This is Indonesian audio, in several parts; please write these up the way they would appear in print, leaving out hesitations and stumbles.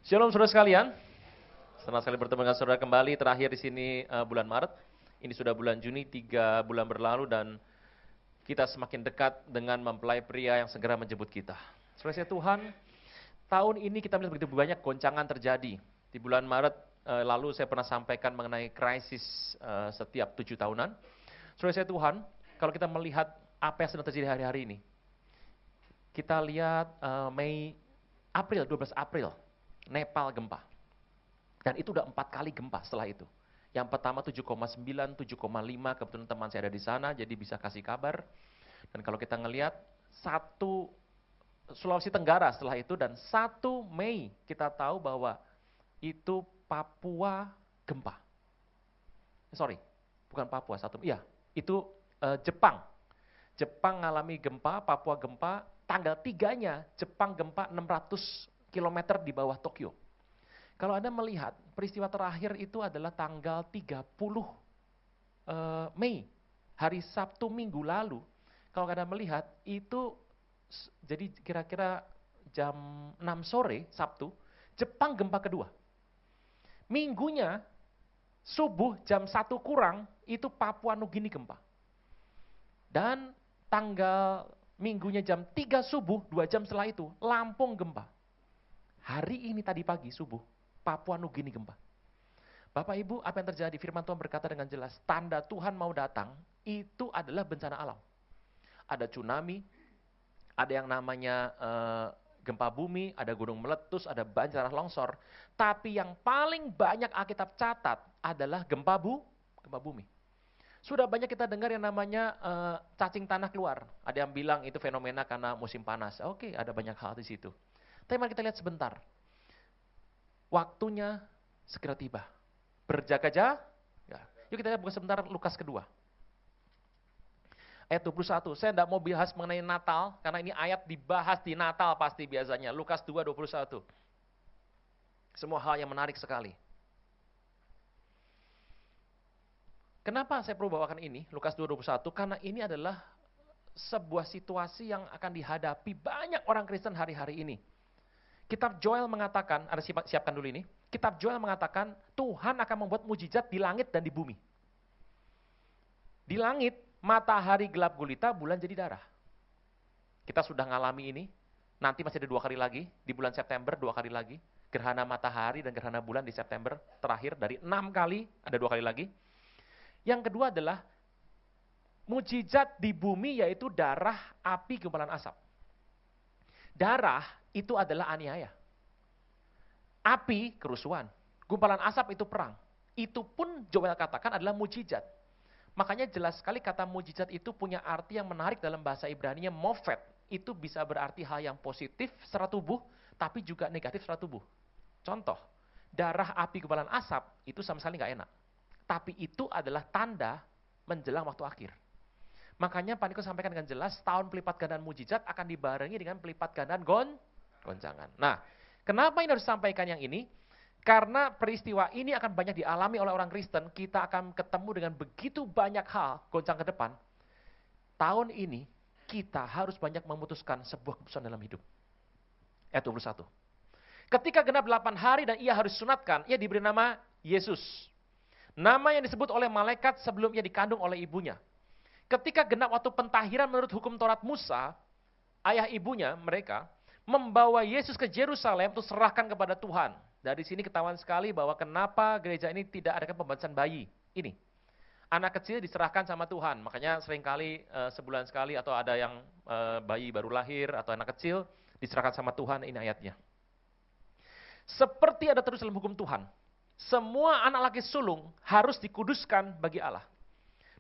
Shalom saudara sekalian, senang sekali bertemu dengan saudara kembali terakhir di sini bulan Maret. Ini sudah bulan Juni, 3 bulan berlalu dan kita semakin dekat dengan mempelai pria yang segera menjemput kita. Saudara Tuhan, tahun ini kita melihat begitu banyak goncangan terjadi. Di bulan Maret lalu saya pernah sampaikan mengenai krisis setiap 7 tahunan. Saudara Tuhan, kalau kita melihat apa yang sedang terjadi hari-hari ini, kita lihat April, 12 April, Nepal gempa. Dan itu udah 4 kali gempa setelah itu. Yang pertama 7,9, 7,5, kebetulan teman saya ada di sana, jadi bisa kasih kabar. Dan kalau kita ngelihat, 1 Sulawesi Tenggara setelah itu, dan 1 Mei kita tahu bahwa itu Papua gempa. Sorry, bukan Papua, itu Jepang. Jepang mengalami gempa, Papua gempa, tanggal 3-nya Jepang gempa 600 km di bawah Tokyo. Kalau Anda melihat, peristiwa terakhir itu adalah tanggal 30 Mei, hari Sabtu minggu lalu. Kalau Anda melihat, itu jadi kira-kira jam 6 sore Sabtu, Jepang gempa kedua. Minggunya, subuh jam 1 kurang, itu Papua Nugini gempa. Dan tanggal minggunya jam 3 subuh, 2 jam setelah itu, Lampung gempa. Hari ini tadi pagi subuh, Papua Nugini gempa. Bapak Ibu, apa yang terjadi? Firman Tuhan berkata dengan jelas, tanda Tuhan mau datang, itu adalah bencana alam. Ada tsunami, ada yang namanya gempa bumi, ada gunung meletus, ada banjir longsor. Tapi yang paling banyak Alkitab catat adalah gempa bumi. Sudah banyak kita dengar yang namanya cacing tanah keluar. Ada yang bilang itu fenomena karena musim panas. Oke, ada banyak hal di situ. Tapi mari kita lihat sebentar. Waktunya segera tiba. Berjaga-jaga. Ya. Yuk kita lihat buka sebentar Lukas kedua. Ayat 21. Saya tidak mau bahas mengenai Natal, karena ini ayat dibahas di Natal pasti biasanya. Lukas 2, 21. Semua hal yang menarik sekali. Kenapa saya perlu bawakan ini, Lukas 2, 21? Karena ini adalah sebuah situasi yang akan dihadapi banyak orang Kristen hari-hari ini. Kitab Joel mengatakan, Anda siapkan dulu ini. Kitab Joel mengatakan, Tuhan akan membuat mujizat di langit dan di bumi. Di langit, matahari gelap gulita, bulan jadi darah. Kita sudah ngalami ini, nanti masih ada 2 kali lagi, di bulan September 2 kali lagi. Gerhana matahari dan gerhana bulan di September, terakhir dari 6 kali, ada 2 kali lagi. Yang kedua adalah, mujizat di bumi yaitu darah, api, gumpalan asap. Darah itu adalah aniaya. Api, kerusuhan. Gumpalan asap itu perang. Itu pun Joel katakan adalah mujizat. Makanya jelas sekali kata mujizat itu punya arti yang menarik dalam bahasa Ibrani-nya mofet. Itu bisa berarti hal yang positif secara tubuh, tapi juga negatif secara tubuh. Contoh, darah, api, gumpalan asap itu sama sekali nggak enak. Tapi itu adalah tanda menjelang waktu akhir. Makanya Pak Niko sampaikan dengan jelas, tahun pelipat gandaan mujizat akan dibarengi dengan pelipat gandaan goncangan. Nah, kenapa ini harus disampaikan yang ini? Karena peristiwa ini akan banyak dialami oleh orang Kristen, kita akan ketemu dengan begitu banyak hal goncang ke depan. Tahun ini, kita harus banyak memutuskan sebuah keputusan dalam hidup. Ayat 21. Ketika genap 8 hari dan ia harus sunatkan, ia diberi nama Yesus. Nama yang disebut oleh malaikat sebelum ia dikandung oleh ibunya. Ketika genap waktu pentahiran menurut hukum Taurat Musa, ayah ibunya mereka membawa Yesus ke Yerusalem untuk serahkan kepada Tuhan. Dari sini ketahuan sekali bahwa kenapa gereja ini tidak adakan pembaptisan bayi. Ini, anak kecil diserahkan sama Tuhan. Makanya seringkali sebulan sekali atau ada yang bayi baru lahir atau anak kecil diserahkan sama Tuhan, ini ayatnya. Seperti ada terus dalam hukum Tuhan, semua anak laki sulung harus dikuduskan bagi Allah.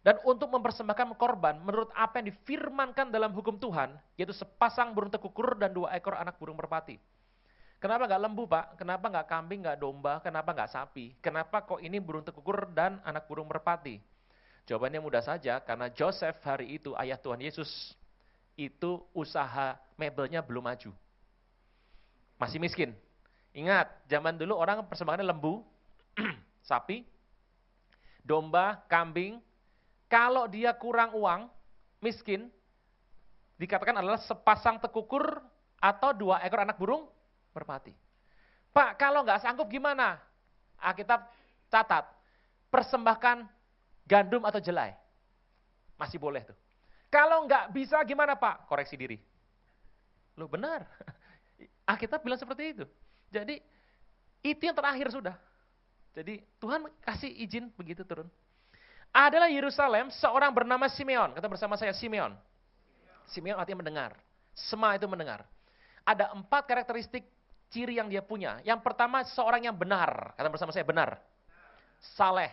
Dan untuk mempersembahkan korban menurut apa yang difirmankan dalam hukum Tuhan, yaitu sepasang burung tekukur dan 2 ekor anak burung merpati. Kenapa nggak lembu, Pak? Kenapa nggak kambing, nggak domba? Kenapa nggak sapi? Kenapa kok ini burung tekukur dan anak burung merpati? Jawabannya mudah saja, karena Joseph hari itu, ayah Tuhan Yesus, itu usaha mebelnya belum maju. Masih miskin. Ingat, zaman dulu orang persembahkannya lembu, sapi, domba, kambing. Kalau dia kurang uang, miskin, dikatakan adalah sepasang tekukur atau 2 ekor anak burung merpati. Pak, kalau nggak sanggup gimana? Alkitab catat, persembahkan gandum atau jelai. Masih boleh tuh. Kalau nggak bisa gimana Pak? Koreksi diri. Loh benar. Alkitab bilang seperti itu. Jadi itu yang terakhir sudah. Jadi Tuhan kasih izin begitu turun. Adalah Yerusalem seorang bernama Simeon. Kata bersama saya Simeon. Simeon artinya mendengar. Sema itu mendengar. Ada 4 karakteristik ciri yang dia punya. Yang pertama seorang yang benar. Kata bersama saya benar. Saleh.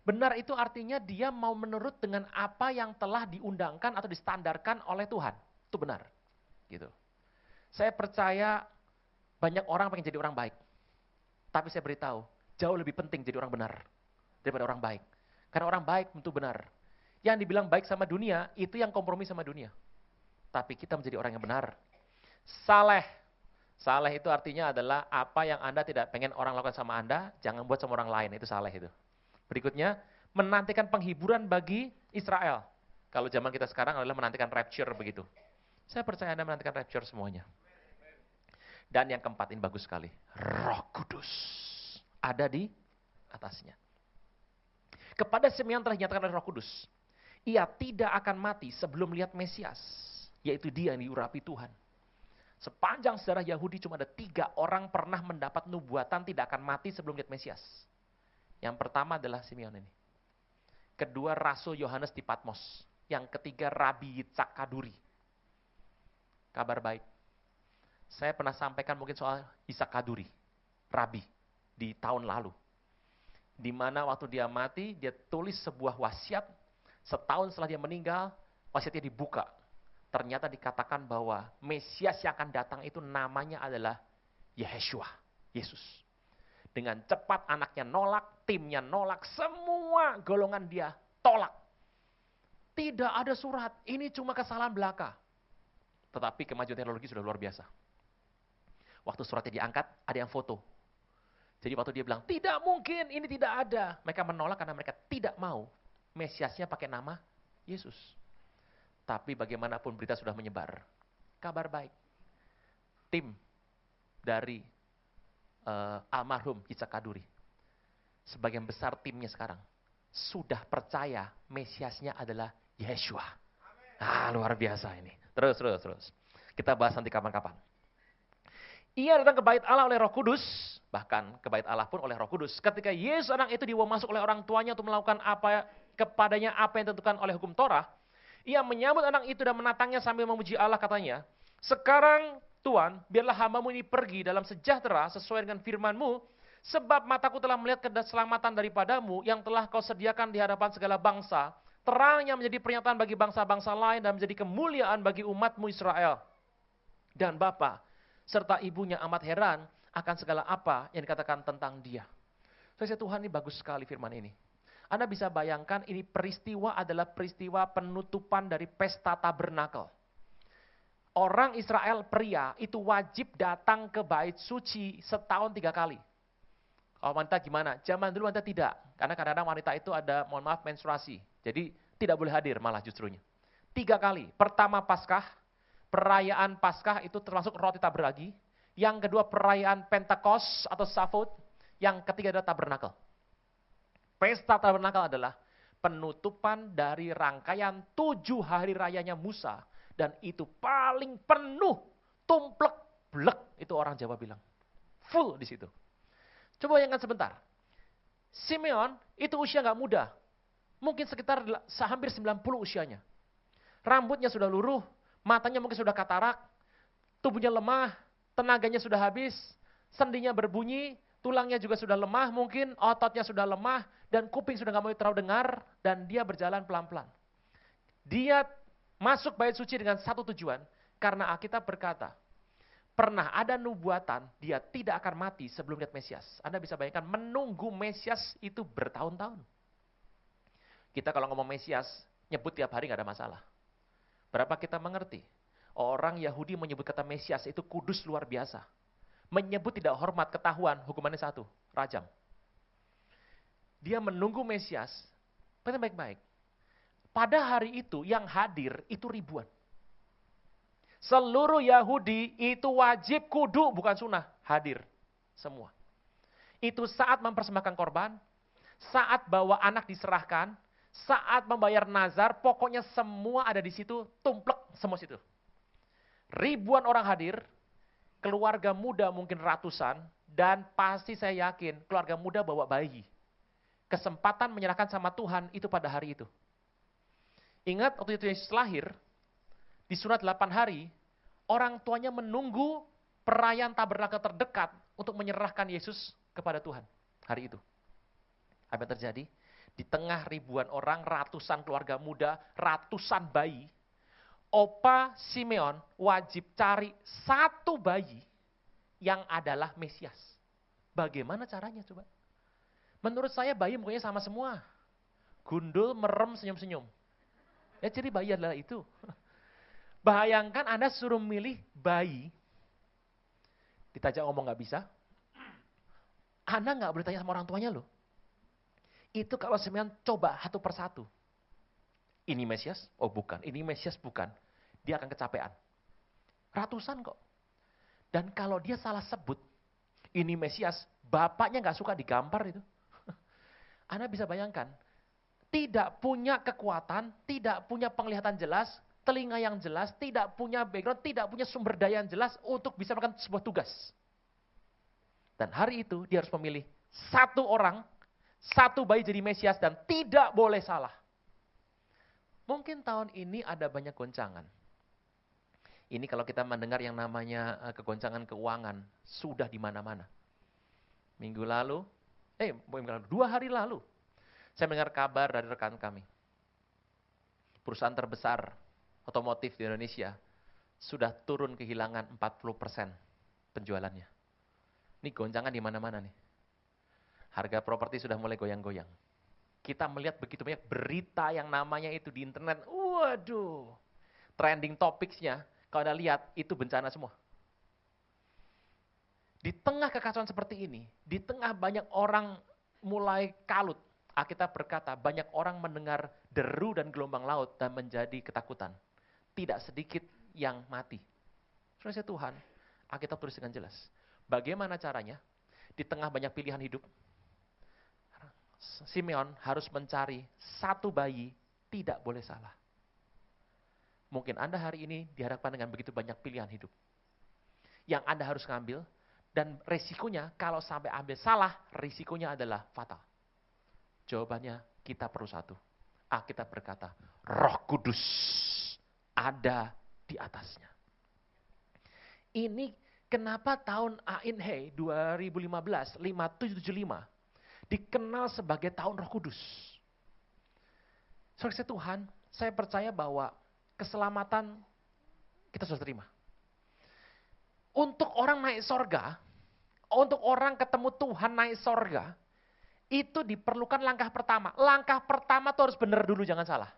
Benar itu artinya dia mau menurut dengan apa yang telah diundangkan atau distandarkan oleh Tuhan. Itu benar. Gitu. Saya percaya banyak orang pengen jadi orang baik. Tapi saya beritahu, jauh lebih penting jadi orang benar daripada orang baik. Karena orang baik tentu benar. Yang dibilang baik sama dunia, itu yang kompromi sama dunia. Tapi kita menjadi orang yang benar. Saleh. Saleh itu artinya adalah apa yang Anda tidak pengen orang lakukan sama Anda, jangan buat sama orang lain. Itu saleh itu. Berikutnya, menantikan penghiburan bagi Israel. Kalau zaman kita sekarang adalah menantikan rapture begitu. Saya percaya Anda menantikan rapture semuanya. Dan yang keempat ini bagus sekali. Roh Kudus. Ada di atasnya. Kepada Simeon telah dinyatakan oleh Roh Kudus. Ia tidak akan mati sebelum lihat Mesias. Yaitu dia yang diurapi Tuhan. Sepanjang sejarah Yahudi cuma ada 3 orang pernah mendapat nubuatan tidak akan mati sebelum lihat Mesias. Yang pertama adalah Simeon ini. Kedua Rasul Yohanes di Patmos. Yang ketiga Rabi Yitzhak Kaduri. Kabar baik. Saya pernah sampaikan mungkin soal Yitzhak Kaduri. Rabi. Di tahun lalu. Di mana waktu dia mati, dia tulis sebuah wasiat. Setahun setelah dia meninggal, wasiatnya dibuka. Ternyata dikatakan bahwa Mesias yang akan datang itu namanya adalah Yeshua, Yesus. Dengan cepat anaknya nolak, timnya nolak, semua golongan dia tolak. Tidak ada surat, ini cuma kesalahan belaka. Tetapi kemajuan teknologi sudah luar biasa. Waktu suratnya diangkat, ada yang foto. Jadi waktu dia bilang, tidak mungkin, ini tidak ada. Mereka menolak karena mereka tidak mau Mesiasnya pakai nama Yesus. Tapi bagaimanapun berita sudah menyebar. Kabar baik. Tim dari almarhum Yitzhak Kaduri. Sebagian besar timnya sekarang. Sudah percaya Mesiasnya adalah Yeshua. Luar biasa ini. Terus. Kita bahas nanti kapan-kapan. Ia datang ke bait Allah oleh Roh Kudus. Bahkan ke bait Allah pun oleh Roh Kudus. Ketika Yesus anak itu dibawa masuk oleh orang tuanya untuk melakukan kepadanya apa yang ditentukan oleh hukum Torah. Ia menyambut anak itu dan menatangnya sambil memuji Allah katanya, sekarang Tuhan, biarlah hamba-Mu ini pergi dalam sejahtera sesuai dengan firman-Mu, sebab mataku telah melihat keselamatan daripada-Mu yang telah Kau sediakan di hadapan segala bangsa, terang yang menjadi pernyataan bagi bangsa-bangsa lain dan menjadi kemuliaan bagi umat-Mu Israel. Dan Bapa, serta ibunya amat heran akan segala apa yang dikatakan tentang dia. Saya Tuhan ini bagus sekali firman ini. Anda bisa bayangkan ini peristiwa adalah peristiwa penutupan dari pesta tabernakel. Orang Israel pria itu wajib datang ke bait suci setahun 3 kali. Kalau wanita gimana? Zaman dulu wanita tidak. Karena kadang-kadang wanita itu ada, mohon maaf, menstruasi. Jadi tidak boleh hadir malah justrunya. 3 kali. Pertama Paskah. Perayaan Paskah itu termasuk roti tak beragi. Yang kedua perayaan Pentecost atau Shavuot. Yang ketiga adalah tabernakel. Pesta tabernakel adalah penutupan dari rangkaian 7 hari rayanya Musa. Dan itu paling penuh, tumplek, blek, itu orang Jawa bilang. Full di situ. Coba bayangkan sebentar. Simeon itu usia gak muda. Mungkin sekitar hampir 90 usianya. Rambutnya sudah luruh, matanya mungkin sudah katarak, tubuhnya lemah, tenaganya sudah habis, sendinya berbunyi, tulangnya juga sudah lemah mungkin, ototnya sudah lemah, dan kuping sudah gak mau terlalu dengar, dan dia berjalan pelan-pelan. Dia masuk bait suci dengan satu tujuan, karena Alkitab berkata, pernah ada nubuatan, dia tidak akan mati sebelum lihat Mesias. Anda bisa bayangkan, menunggu Mesias itu bertahun-tahun. Kita kalau ngomong Mesias, nyebut tiap hari gak ada masalah. Berapa kita mengerti? Orang Yahudi menyebut kata Mesias itu kudus luar biasa. Menyebut tidak hormat, ketahuan, hukumannya 1, rajam. Dia menunggu Mesias, baik-baik. Pada hari itu yang hadir itu ribuan. Seluruh Yahudi itu wajib kudu, bukan sunnah, hadir. semua. Itu saat mempersembahkan korban, saat bawa anak diserahkan, saat membayar nazar, pokoknya semua ada di situ, tumplek semua situ. Ribuan orang hadir, keluarga muda mungkin ratusan, dan pasti saya yakin keluarga muda bawa bayi. Kesempatan menyerahkan sama Tuhan itu pada hari itu. Ingat waktu itu Yesus lahir, disunat 8 hari, orang tuanya menunggu perayaan tabernakel terdekat untuk menyerahkan Yesus kepada Tuhan hari itu. Apa yang terjadi? Di tengah ribuan orang, ratusan keluarga muda, ratusan bayi, Opa Simeon wajib cari satu bayi yang adalah Mesias. Bagaimana caranya coba? Menurut saya bayi mukanya sama semua. Gundul, merem, senyum-senyum. Ya jadi bayi adalah itu. Bayangkan Anda suruh milih bayi, ditajak ngomong nggak bisa, Anda nggak boleh tanya sama orang tuanya loh. Itu kalau Simeon coba satu persatu. Ini Mesias? Oh bukan. Ini Mesias bukan. Dia akan kecapean. Ratusan kok. Dan kalau dia salah sebut, ini Mesias, bapaknya nggak suka digampar itu. Anda bisa bayangkan, tidak punya kekuatan, tidak punya penglihatan jelas, telinga yang jelas, tidak punya background, tidak punya sumber daya yang jelas untuk bisa melakukan sebuah tugas. Dan hari itu dia harus memilih satu orang, satu bayi jadi Mesias dan tidak boleh salah. Mungkin tahun ini ada banyak goncangan. Ini kalau kita mendengar yang namanya kegoncangan keuangan, sudah di mana-mana. Minggu lalu, 2 hari lalu, saya mendengar kabar dari rekan kami. Perusahaan terbesar otomotif di Indonesia sudah turun kehilangan 40% penjualannya. Ini goncangan di mana-mana nih. Harga properti sudah mulai goyang-goyang. Kita melihat begitu banyak berita yang namanya itu di internet. Waduh, trending topics-nya, kalau Anda lihat, itu bencana semua. Di tengah kekacauan seperti ini, di tengah banyak orang mulai kalut, Alkitab berkata, banyak orang mendengar deru dan gelombang laut dan menjadi ketakutan. Tidak sedikit yang mati. Saudara Tuhan, Alkitab tulis dengan jelas. Bagaimana caranya? Di tengah banyak pilihan hidup, Simeon harus mencari satu bayi, tidak boleh salah. Mungkin Anda hari ini dihadapkan dengan begitu banyak pilihan hidup. Yang Anda harus ngambil, dan resikonya kalau sampai ambil salah, risikonya adalah fatal. Jawabannya kita perlu satu. Alkitab berkata, Roh Kudus ada di atasnya. Ini kenapa tahun Ain Hei 2015, 5775, dikenal sebagai tahun Roh Kudus. Saudara Tuhan, saya percaya bahwa keselamatan kita sudah terima. Untuk orang naik sorga, untuk orang ketemu Tuhan naik sorga, itu diperlukan langkah pertama. Langkah pertama itu harus benar dulu, jangan salah.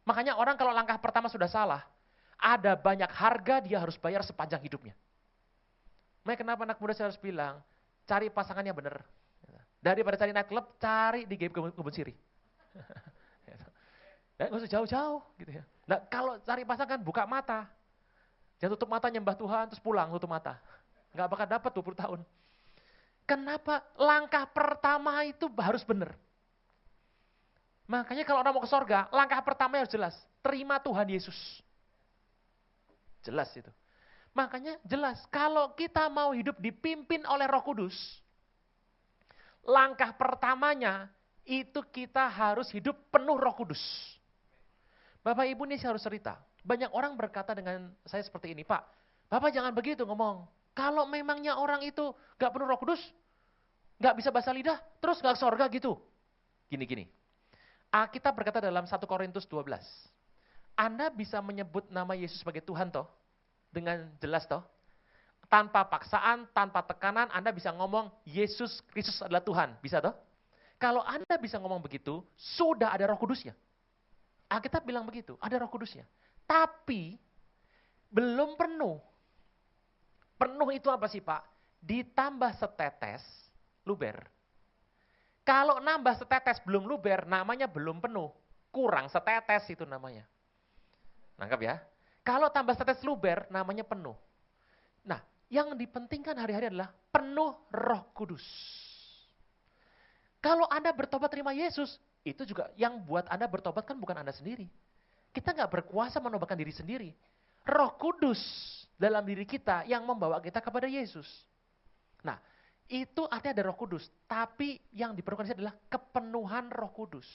Makanya orang kalau langkah pertama sudah salah, ada banyak harga dia harus bayar sepanjang hidupnya. Makanya kenapa anak muda saya harus bilang, cari pasangannya benar. Daripada cari night club, cari di game kebun sirih. Nggak usah jauh-jauh gitu ya. Nah, kalau cari pasangan buka mata. Jangan tutup mata nyembah Tuhan terus pulang tutup mata. Nggak bakal dapat 20 tahun. Kenapa? Langkah pertama itu harus benar. Makanya kalau orang mau ke sorga, langkah pertama harus jelas. Terima Tuhan Yesus. Jelas itu. Makanya jelas, kalau kita mau hidup dipimpin oleh Roh Kudus, langkah pertamanya itu kita harus hidup penuh Roh Kudus. Bapak Ibu ini saya harus cerita. Banyak orang berkata dengan saya seperti ini, Pak, Bapak jangan begitu ngomong. Kalau memangnya orang itu gak penuh Roh Kudus, gak bisa bahasa lidah, terus gak ke sorga gitu. Gini-gini. Alkitab berkata dalam 1 Korintus 12. Anda bisa menyebut nama Yesus sebagai Tuhan toh? Dengan jelas toh? Tanpa paksaan, tanpa tekanan, Anda bisa ngomong Yesus Kristus adalah Tuhan. Bisa toh? Kalau Anda bisa ngomong begitu, sudah ada Roh Kudusnya. Alkitab bilang begitu, ada Roh Kudusnya. Tapi, belum penuh. Penuh itu apa sih Pak? Ditambah setetes, luber. Kalau nambah setetes belum luber, namanya belum penuh. Kurang setetes itu namanya. Nangkap ya? Kalau tambah setetes luber, namanya penuh. Nah, Yang dipentingkan hari-hari adalah penuh Roh Kudus. Kalau Anda bertobat terima Yesus, itu juga yang buat Anda bertobat kan bukan Anda sendiri. Kita nggak berkuasa menobatkan diri sendiri. Roh Kudus dalam diri kita yang membawa kita kepada Yesus. Nah, itu artinya ada Roh Kudus. Tapi yang diperlukan adalah kepenuhan Roh Kudus.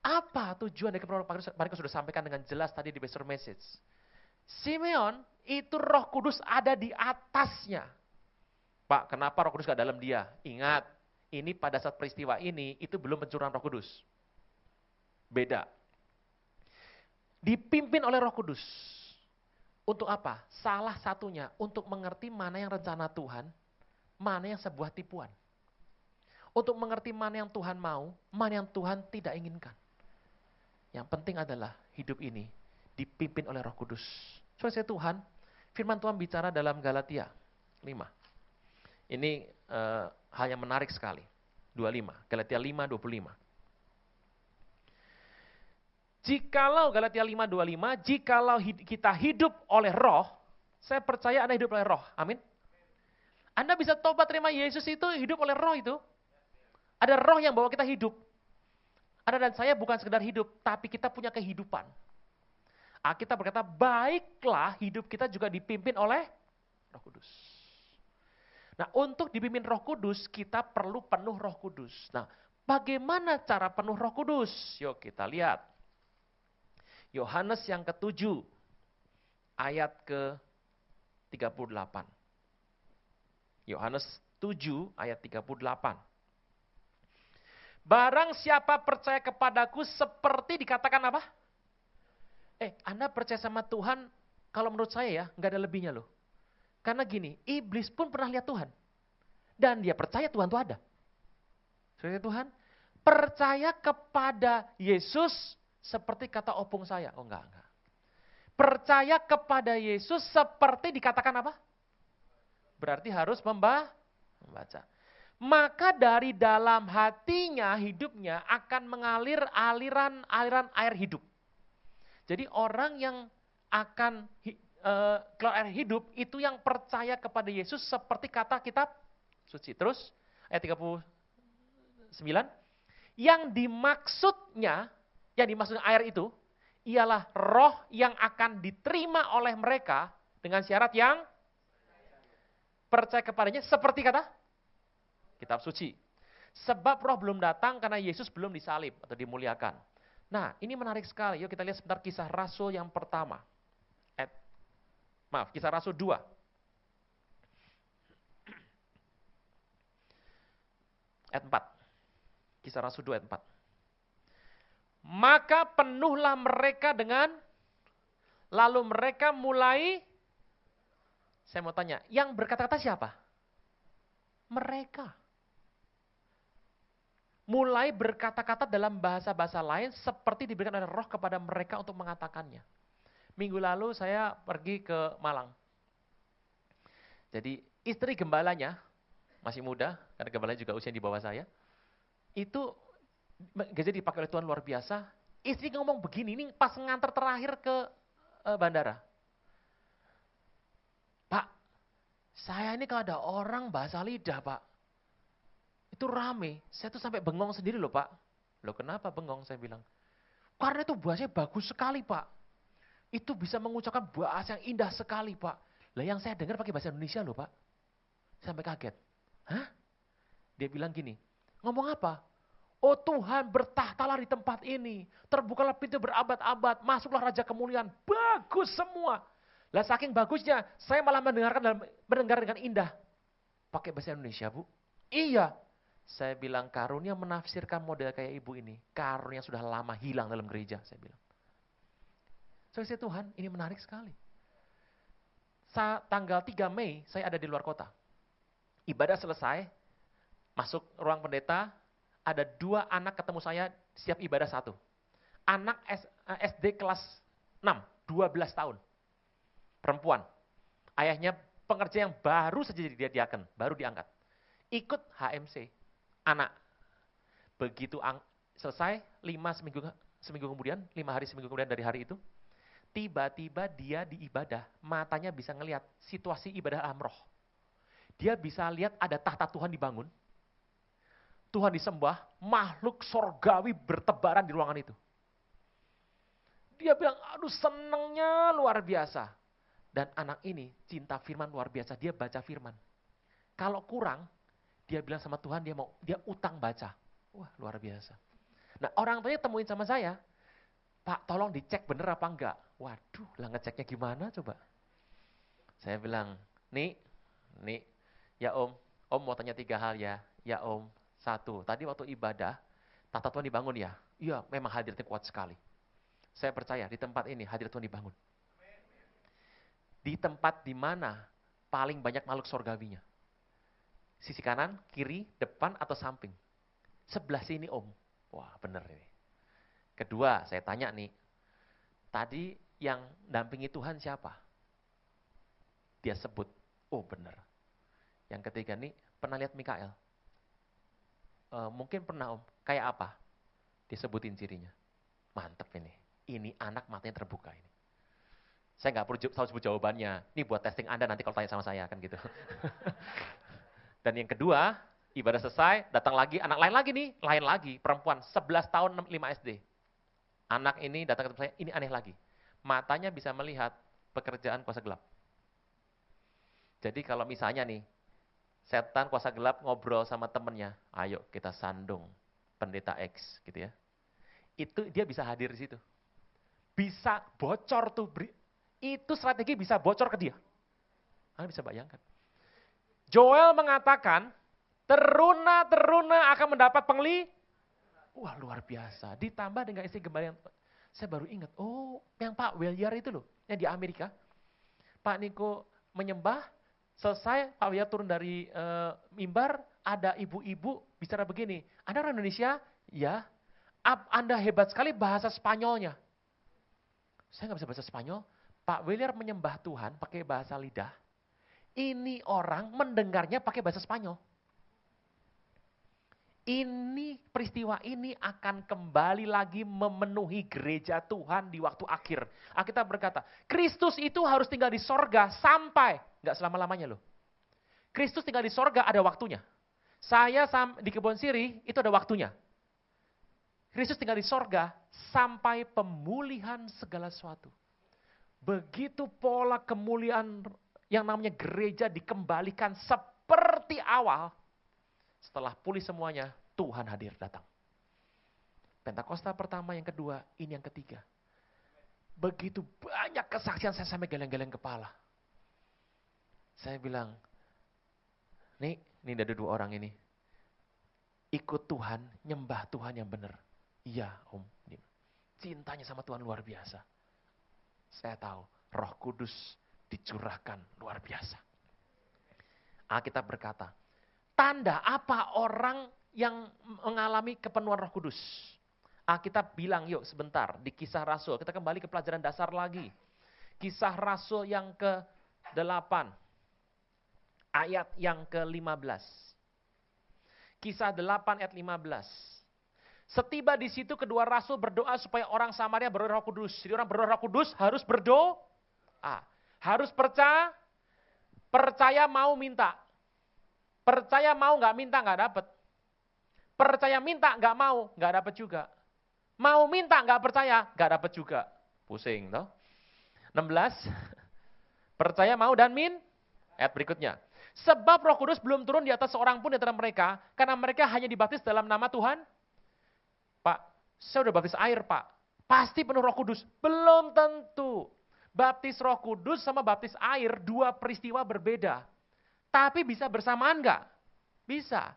Apa tujuan dari kepenuhan Roh Kudus? Mereka sudah sampaikan dengan jelas tadi di Pastor Message. Simeon, itu Roh Kudus ada di atasnya. Pak, kenapa Roh Kudus gak dalam dia? Ingat, ini pada saat peristiwa ini, itu belum pencurahan Roh Kudus. Beda. Dipimpin oleh Roh Kudus. Untuk apa? Salah satunya, untuk mengerti mana yang rencana Tuhan, mana yang sebuah tipuan. Untuk mengerti mana yang Tuhan mau, mana yang Tuhan tidak inginkan. Yang penting adalah hidup ini dipimpin oleh Roh Kudus. Saudara Tuhan, firman Tuhan bicara dalam Galatia 5. Ini hal yang menarik sekali. 25, Galatia 5:25. Jikalau Galatia 5:25, jikalau kita hidup oleh Roh, saya percaya Anda hidup oleh Roh. Amin. Anda bisa tobat terima Yesus itu hidup oleh Roh itu. Ada Roh yang bawa kita hidup. Anda dan saya bukan sekedar hidup, tapi kita punya kehidupan. Kita berkata, baiklah hidup kita juga dipimpin oleh Roh Kudus. Nah, untuk dipimpin Roh Kudus, kita perlu penuh Roh Kudus. Nah, bagaimana cara penuh Roh Kudus? Yuk kita lihat. Yohanes yang ke-7, ayat ke-38. Yohanes 7, ayat 38. Barang siapa percaya kepadaku seperti dikatakan apa? Anda percaya sama Tuhan, kalau menurut saya ya, nggak ada lebihnya loh. Karena gini, iblis pun pernah lihat Tuhan. Dan dia percaya Tuhan itu ada. Saudara Tuhan, percaya kepada Yesus seperti kata opung saya. Oh enggak. Percaya kepada Yesus seperti dikatakan apa? Berarti harus membaca. Maka dari dalam hatinya, hidupnya akan mengalir aliran air hidup. Jadi orang yang akan keluar air hidup, itu yang percaya kepada Yesus seperti kata kitab suci. Terus, ayat 39. Yang dimaksudnya air itu, ialah roh yang akan diterima oleh mereka dengan syarat yang percaya kepadanya seperti kata kitab suci. Sebab roh belum datang karena Yesus belum disalib atau dimuliakan. Nah, ini menarik sekali. Yuk kita lihat sebentar Kisah Rasul yang pertama. Kisah Rasul 2. Ayat 4. Kisah Rasul 2 ayat 4. Maka penuhlah mereka lalu mereka mulai, saya mau tanya, yang berkata-kata siapa? Mereka. Mulai berkata-kata dalam bahasa-bahasa lain seperti diberikan oleh roh kepada mereka untuk mengatakannya. Minggu lalu saya pergi ke Malang. Jadi istri gembalanya, masih muda, karena gembalanya juga usia di bawah saya, itu gereja dipakai oleh Tuhan luar biasa. Istri ngomong begini, ini pas nganter terakhir ke bandara. Pak, saya ini kalau ada orang bahasa lidah, Pak, itu rame. Saya tuh sampai bengong sendiri loh, Pak. Loh kenapa bengong, saya bilang. Karena itu bahasanya bagus sekali, Pak. Itu bisa mengucapkan bahasa yang indah sekali, Pak. Lah yang saya dengar pakai bahasa Indonesia loh, Pak. Sampai kaget. Hah? Dia bilang gini, ngomong apa? Oh Tuhan, bertahtalah di tempat ini. Terbukalah pintu berabad-abad. Masuklah Raja Kemuliaan. Bagus semua. Lah saking bagusnya, saya malah mendengar dengan indah. Pakai bahasa Indonesia, Bu? Iya. Saya bilang, karunia menafsirkan model kayak ibu ini. Karunia sudah lama hilang dalam gereja, saya bilang. Saya Tuhan, ini menarik sekali. Tanggal 3 Mei, saya ada di luar kota. Ibadah selesai, masuk ruang pendeta, ada 2 anak ketemu saya, siap ibadah 1. Anak SD kelas 6, 12 tahun. Perempuan. Ayahnya pengerja yang baru saja dia diaken, baru diangkat. Ikut HMC. Anak. Begitu selesai, 5 seminggu kemudian, 5 hari seminggu kemudian dari hari itu, Tiba-tiba dia di ibadah, matanya bisa ngelihat situasi ibadah alam roh. Dia bisa lihat ada tahta Tuhan dibangun, Tuhan disembah, makhluk sorgawi bertebaran di ruangan itu. Dia bilang, aduh senengnya luar biasa. Dan anak ini cinta firman luar biasa, dia baca firman. Kalau kurang, dia bilang sama Tuhan, dia utang baca. Wah luar biasa. Nah orang tuanya temuin sama saya, Pak tolong dicek bener apa enggak. Waduh lah ngeceknya gimana coba. Saya bilang, nih, ya om mau tanya 3 hal ya. Ya om, 1, tadi waktu ibadah, tahta Tuhan dibangun ya? Iya, memang hadiratnya kuat sekali. Saya percaya di tempat ini hadirat Tuhan dibangun. Di tempat di mana paling banyak makhluk surgawinya? Sisi kanan, kiri, depan, atau samping? Sebelah sini om. Wah bener ini. Kedua, saya tanya nih, tadi yang dampingi Tuhan siapa? Dia sebut, oh bener. Yang ketiga nih, pernah lihat Mikael? Mungkin pernah om, kayak apa? Disebutin cirinya. Mantep ini. Ini anak matanya terbuka ini. Saya nggak perlu tahu sebut jawabannya. Ini buat testing Anda nanti kalau tanya sama saya kan gitu. Dan yang kedua, ibadah selesai, datang lagi, anak lain lagi nih, lain lagi, perempuan 11 tahun 5 SD. Anak ini datang ke tempat saya, ini aneh lagi. Matanya bisa melihat pekerjaan kuasa gelap. Jadi kalau misalnya nih, setan kuasa gelap ngobrol sama temennya, ayo kita sandung pendeta X gitu ya. Itu dia bisa hadir di situ. Bisa bocor tuh, itu strategi bisa bocor ke dia. Anda bisa bayangkan. Joel mengatakan, teruna akan mendapat wah luar biasa. Ditambah dengan istri gembala yang, saya baru ingat, oh yang Pak Welyar itu loh, yang di Amerika. Pak Niko menyembah, selesai Pak Welyar turun dari mimbar, ada ibu-ibu bicara begini, Anda orang Indonesia? Ya. Anda hebat sekali bahasa Spanyolnya. Saya nggak bisa bahasa Spanyol. Pak Welyar menyembah Tuhan pakai bahasa lidah. Ini orang mendengarnya pakai bahasa Spanyol. Ini peristiwa ini akan kembali lagi memenuhi gereja Tuhan di waktu akhir. Alkitab berkata, Kristus itu harus tinggal di sorga sampai, nggak selama-lamanya loh. Kristus tinggal di sorga ada waktunya. Saya di Kebon Siri itu ada waktunya. Kristus tinggal di sorga sampai pemulihan segala sesuatu. Begitu pola kemuliaan yang namanya gereja dikembalikan seperti awal. Setelah pulih semuanya, Tuhan hadir datang. Pentakosta pertama, yang kedua, ini yang ketiga. Begitu banyak kesaksian saya sampai geleng-geleng kepala. Saya bilang, ini ada 2 orang ini. Ikut Tuhan, nyembah Tuhan yang benar. Iya om, cintanya sama Tuhan luar biasa. Saya tahu, Roh Kudus dicurahkan luar biasa. Alkitab berkata, tanda apa orang yang mengalami kepenuhan Roh Kudus? Alkitab bilang, yuk sebentar, di Kisah Rasul, kita kembali ke pelajaran dasar lagi. Kisah Rasul yang ke-8, ayat yang ke-15. Kisah 8 ayat 15. Setiba di situ kedua rasul berdoa supaya orang Samaria beroleh Roh Kudus. Jadi orang beroleh Roh Kudus harus berdoa, harus percaya mau minta. Percaya mau nggak minta nggak dapat. Percaya minta nggak mau nggak dapat juga. Mau minta nggak percaya nggak dapat juga. Pusing toh. 16. Percaya mau dan ayat berikutnya. Sebab Roh Kudus belum turun di atas seorang pun di antara mereka, karena mereka hanya dibaptis dalam nama Tuhan. Pak, saya udah baptis air Pak, pasti penuh Roh Kudus. Belum tentu. Baptis Roh Kudus sama baptis air 2 peristiwa berbeda. Tapi bisa bersamaan nggak? Bisa.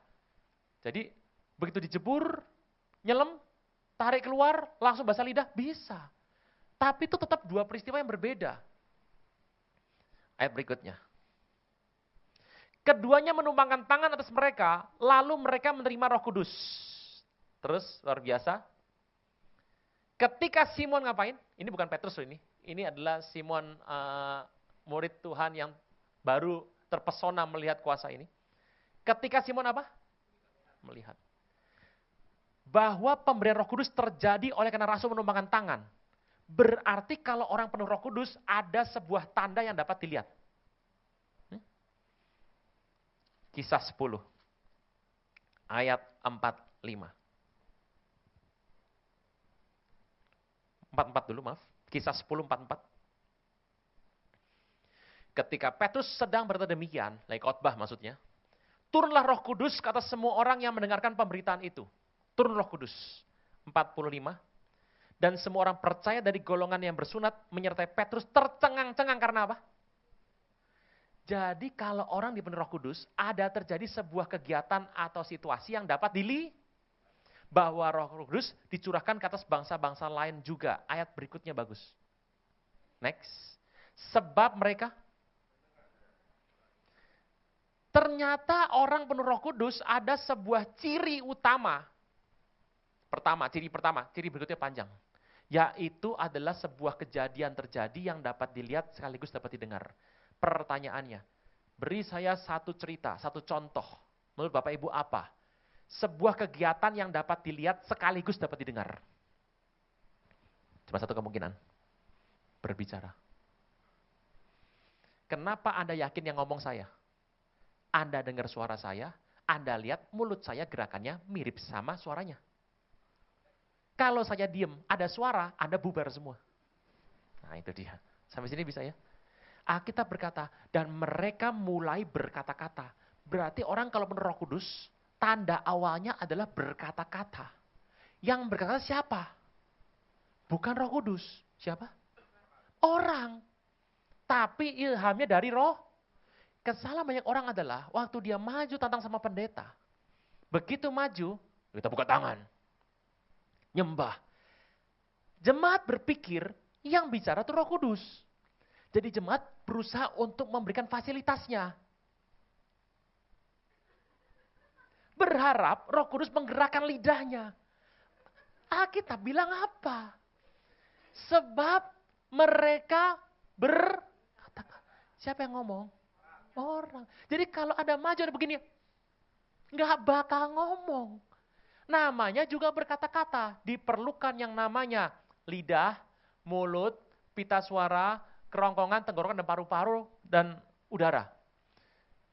Jadi begitu dijebur, nyelam, tarik keluar, langsung basah lidah, bisa. Tapi itu tetap 2 peristiwa yang berbeda. Ayat berikutnya. Keduanya menumpangkan tangan atas mereka, lalu mereka menerima Roh Kudus. Terus, luar biasa. Ketika Simon ngapain? Ini bukan Petrus loh ini. Ini adalah Simon murid Tuhan yang baru terpesona melihat kuasa ini. Ketika Simon apa? Melihat. Bahwa pemberian Roh Kudus terjadi oleh karena rasul menumpangkan tangan. Berarti kalau orang penuh Roh Kudus, ada sebuah tanda yang dapat dilihat. Kisah 10, ayat 45. 44 dulu, maaf. Kisah 10, 44. Ketika Petrus sedang berkata demikian, lagi khotbah maksudnya, turunlah Roh Kudus ke atas semua orang yang mendengarkan pemberitaan itu. Turun Roh Kudus. 45. Dan semua orang percaya dari golongan yang bersunat menyertai Petrus tercengang-cengang karena apa? Jadi kalau orang dipenuhi Roh Kudus, ada terjadi sebuah kegiatan atau situasi yang dapat bahwa Roh Kudus dicurahkan ke atas bangsa-bangsa lain juga. Ayat berikutnya bagus. Next. Sebab mereka ternyata orang penuh Roh Kudus ada sebuah ciri utama. Ciri berikutnya panjang. Yaitu adalah sebuah kejadian terjadi yang dapat dilihat sekaligus dapat didengar. Pertanyaannya, beri saya satu cerita, satu contoh. Menurut Bapak Ibu apa? Sebuah kegiatan yang dapat dilihat sekaligus dapat didengar. Cuma satu kemungkinan. Berbicara. Kenapa Anda yakin yang ngomong saya? Anda dengar suara saya, Anda lihat mulut saya gerakannya mirip sama suaranya. Kalau saya diem, ada suara, Anda bubar semua. Nah itu dia. Sampai sini bisa ya? Alkitab berkata, dan mereka mulai berkata-kata. Berarti orang kalau penuh Roh Kudus, tanda awalnya adalah berkata-kata. Yang berkata siapa? Bukan Roh Kudus. Siapa? Orang. Tapi ilhamnya dari Roh. Kesalahan banyak orang adalah, waktu dia maju tantang sama pendeta. Begitu maju, kita buka tangan. Nyembah. Jemaat berpikir yang bicara itu Roh Kudus. Jadi jemaat berusaha untuk memberikan fasilitasnya. Berharap Roh Kudus menggerakkan lidahnya. Alkitab bilang apa? Sebab mereka siapa yang ngomong? Orang. Jadi kalau ada maju ada begini, nggak bakal ngomong. Namanya juga berkata-kata. Diperlukan yang namanya lidah, mulut, pita suara, kerongkongan, tenggorokan, dan paru-paru, dan udara.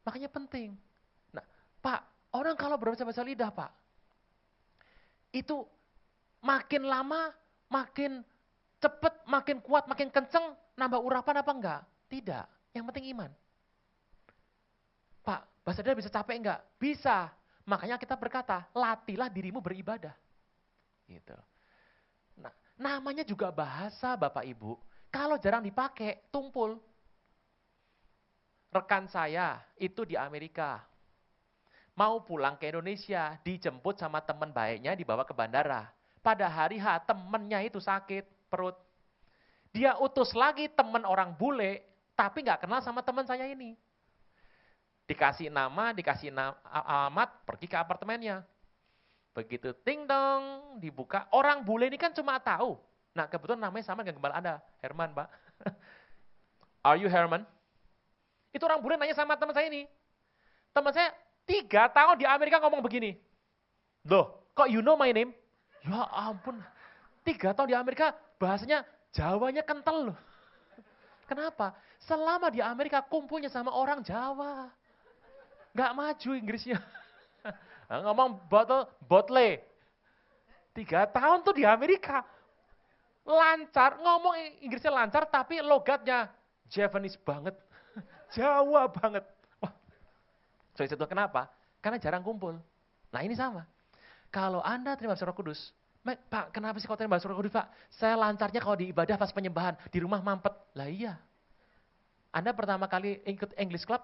Makanya penting. Nah, Pak, orang kalau berbahasa lidah, Pak, itu makin lama, makin cepat, makin kuat, makin kenceng, nambah urapan apa enggak? Tidak. Yang penting iman. Pak, bahasa lidah bisa capek enggak? Bisa. Makanya kita berkata, latihlah dirimu beribadah. Gitu. Nah, namanya juga bahasa Bapak Ibu. Kalau jarang dipakai, tumpul. Rekan saya itu di Amerika. Mau pulang ke Indonesia, dijemput sama teman baiknya dibawa ke bandara. Pada hari H, temennya itu sakit perut. Dia utus lagi teman orang bule, tapi nggak kenal sama teman saya ini. Dikasih nama, dikasih alamat, pergi ke apartemennya. Begitu ting dong, dibuka. Orang bule ini kan cuma tahu. Nah kebetulan namanya sama dengan gembala Anda, Herman, Pak. Are you Herman? Itu orang bule nanya sama teman saya ini. Teman saya 3 tahun di Amerika ngomong begini. Loh, kok you know my name? Ya ampun, 3 tahun di Amerika bahasanya Jawanya kental loh. Kenapa? Selama di Amerika kumpulnya sama orang Jawa. Nggak maju Inggrisnya. Ngomong botle. 3 tahun tuh di Amerika. Lancar, ngomong Inggrisnya lancar tapi logatnya Javanese banget. Jawa banget. Wah. So itu kenapa? Karena jarang kumpul. Nah ini sama. Kalau Anda terima Roh Kudus, Pak, kenapa sih kau terima Roh Kudus, Pak? Saya lancarnya kalau di ibadah pas penyembahan, di rumah mampet. Lah iya. Anda pertama kali ikut English Club,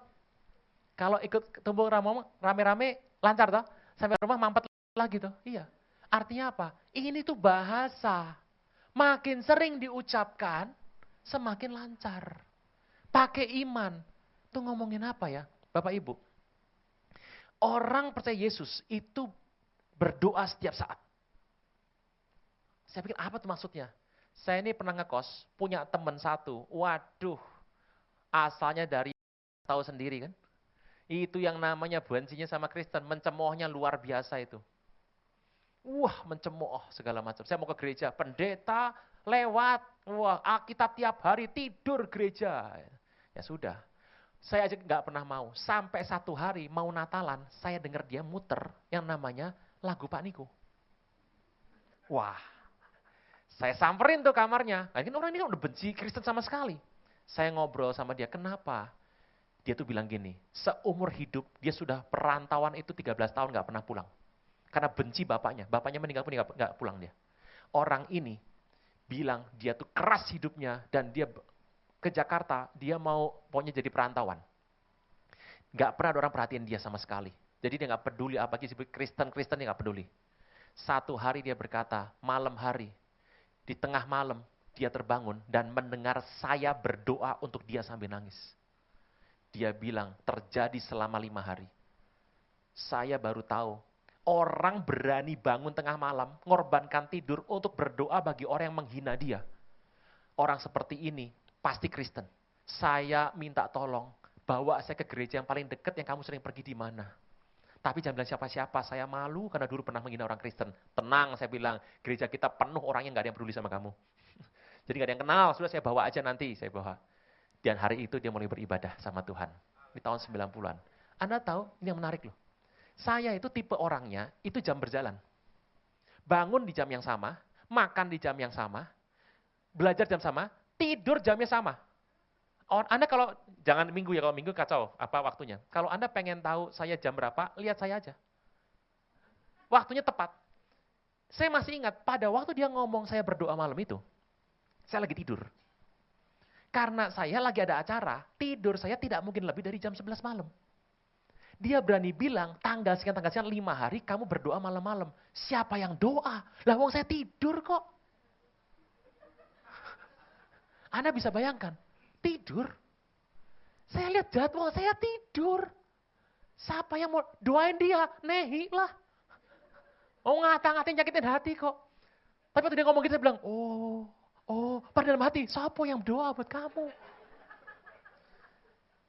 kalau ikut tumbuk rame-rame, lancar toh? Sampai rumah mampet lagi toh? Iya. Artinya apa? Ini tuh bahasa. Makin sering diucapkan, semakin lancar. Pakai iman. Tuh ngomongin apa ya? Bapak Ibu. Orang percaya Yesus itu berdoa setiap saat. Saya pikir apa tuh maksudnya? Saya ini pernah ngekos, punya teman satu. Waduh, asalnya dari tahu sendiri kan. Itu yang namanya bencinya sama Kristen, mencemoohnya luar biasa itu. Wah, mencemooh segala macam. Saya mau ke gereja, pendeta Lewat, wah Alkitab tiap hari, tidur gereja. Ya sudah, saya aja nggak pernah mau. Sampai satu hari mau Natalan, saya dengar dia muter yang namanya lagu Pak Niko. Wah, saya samperin tuh kamarnya. Nah, orang ini kan udah benci Kristen sama sekali. Saya ngobrol sama dia, kenapa? Dia tuh bilang gini, seumur hidup dia sudah perantauan itu 13 tahun gak pernah pulang. Karena benci bapaknya. Bapaknya meninggal pun gak pulang dia. Orang ini bilang dia tuh keras hidupnya dan dia ke Jakarta, dia mau pokoknya jadi perantauan. Gak pernah ada orang perhatiin dia sama sekali. Jadi dia gak peduli apa disebut Kristen dia gak peduli. Satu hari dia berkata, malam hari, di tengah malam dia terbangun dan mendengar saya berdoa untuk dia sambil nangis. Dia bilang terjadi selama 5 hari. Saya baru tahu, orang berani bangun tengah malam, ngorbankan tidur untuk berdoa bagi orang yang menghina dia. Orang seperti ini pasti Kristen. Saya minta tolong, bawa saya ke gereja yang paling dekat yang kamu sering pergi di mana. Tapi jangan bilang siapa-siapa, saya malu karena dulu pernah menghina orang Kristen. Tenang, saya bilang, gereja kita penuh orang yang gak ada yang peduli sama kamu. Jadi gak ada yang kenal, sudah saya bawa aja nanti, saya bawa. Dan hari itu dia mulai beribadah sama Tuhan. Di tahun 90-an. Anda tahu, ini yang menarik loh. Saya itu tipe orangnya, itu jam berjalan. Bangun di jam yang sama, makan di jam yang sama, belajar jam sama, tidur jamnya sama. Anda kalau, jangan minggu ya, kalau minggu kacau, apa waktunya. Kalau Anda pengen tahu saya jam berapa, lihat saya aja. Waktunya tepat. Saya masih ingat, pada waktu dia ngomong saya berdoa malam itu, saya lagi tidur. Karena saya lagi ada acara, tidur saya tidak mungkin lebih dari jam 11 malam. Dia berani bilang, tanggal sekian 5 hari kamu berdoa malam-malam. Siapa yang doa? Lah wong saya tidur kok. Anda bisa bayangkan, tidur. Saya lihat jadwal, saya tidur. Siapa yang mau doain dia? Nehi lah. Oh ngata-ngatain nyakitin hati kok. Tapi waktu dia ngomong gitu, saya bilang, pada dalam hati, siapa yang doa buat kamu?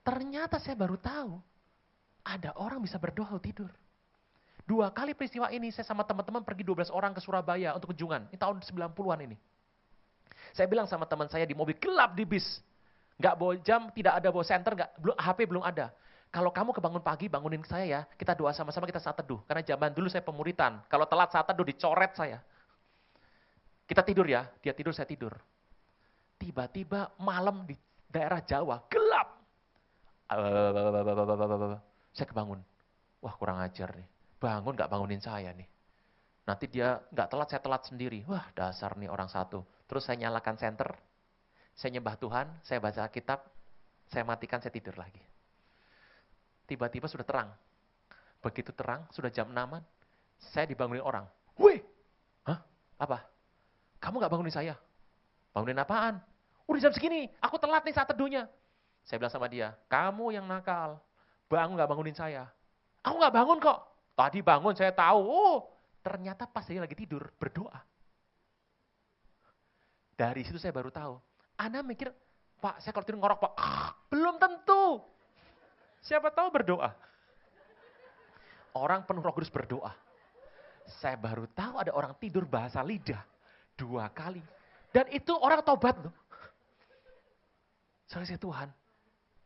Ternyata saya baru tahu, ada orang bisa berdoa tidur. 2 kali peristiwa ini, saya sama teman-teman pergi 12 orang ke Surabaya untuk kunjungan. Ini tahun 90-an ini. Saya bilang sama teman saya di mobil, gelap di bis. Nggak bawa jam, tidak ada bawa senter, HP belum ada. Kalau kamu kebangun pagi, bangunin saya ya, kita doa sama-sama, kita saat teduh. Karena zaman dulu saya pemuritan, kalau telat saat teduh dicoret saya. Kita tidur ya, dia tidur, saya tidur. Tiba-tiba malam di daerah Jawa, gelap. Saya kebangun. Wah kurang ajar nih. Bangun gak bangunin saya nih. Nanti dia gak telat, saya telat sendiri. Wah dasar nih orang satu. Terus saya nyalakan senter. Saya nyembah Tuhan, saya baca kitab. Saya matikan, saya tidur lagi. Tiba-tiba sudah terang. Begitu terang, sudah jam 6-an. Saya dibangunin orang. Wih! Hah? Apa? Kamu gak bangunin saya? Bangunin apaan? Udah jam segini, aku telat nih saat teduhnya. Saya bilang sama dia, kamu yang nakal. Bangun gak bangunin saya. Aku gak bangun kok. Tadi bangun, saya tahu. Ternyata pas dia lagi tidur, berdoa. Dari situ saya baru tahu. Anda mikir, Pak, saya kalau tidur ngorok, Pak. Belum tentu. Siapa tahu berdoa. Orang penuh Roh Kudus berdoa. Saya baru tahu ada orang tidur bahasa lidah 2 kali. Dan itu orang tobat loh. Saya Tuhan,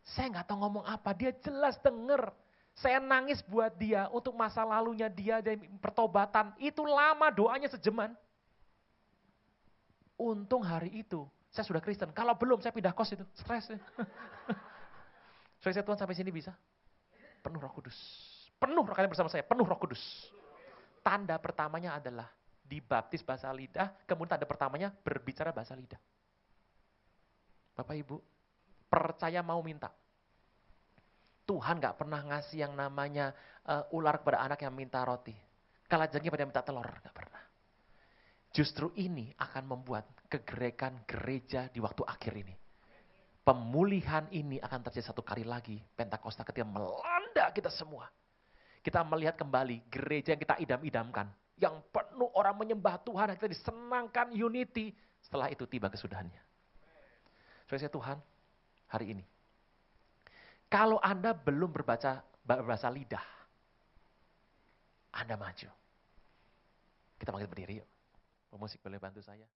saya nggak tahu ngomong apa, dia jelas denger. Saya nangis buat dia, untuk masa lalunya dia, dan pertobatan. Itu lama doanya sejaman. Untung hari itu, saya sudah Kristen. Kalau belum, saya pindah kos itu, stres. Saya Tuhan sampai sini bisa. Penuh Roh Kudus. Penuh, kalian bersama saya, penuh Roh Kudus. Tanda pertamanya adalah dibaptis bahasa lidah, kemudian tanda pertamanya berbicara bahasa lidah. Bapak Ibu, percaya mau minta. Tuhan gak pernah ngasih yang namanya ular kepada anak yang minta roti. Kalajengking pada minta telur, gak pernah. Justru ini akan membuat kegerekan gereja di waktu akhir ini. Pemulihan ini akan terjadi 1 kali lagi, Pentakosta ketika melanda kita semua. Kita melihat kembali gereja yang kita idam-idamkan. Yang penuh orang menyembah Tuhan, kita disenangkan unity. Setelah itu tiba kesudahannya. Saya Tuhan, hari ini. Kalau Anda belum berbahasa lidah, Anda maju. Kita panggil berdiri yuk. Pemusik boleh bantu saya.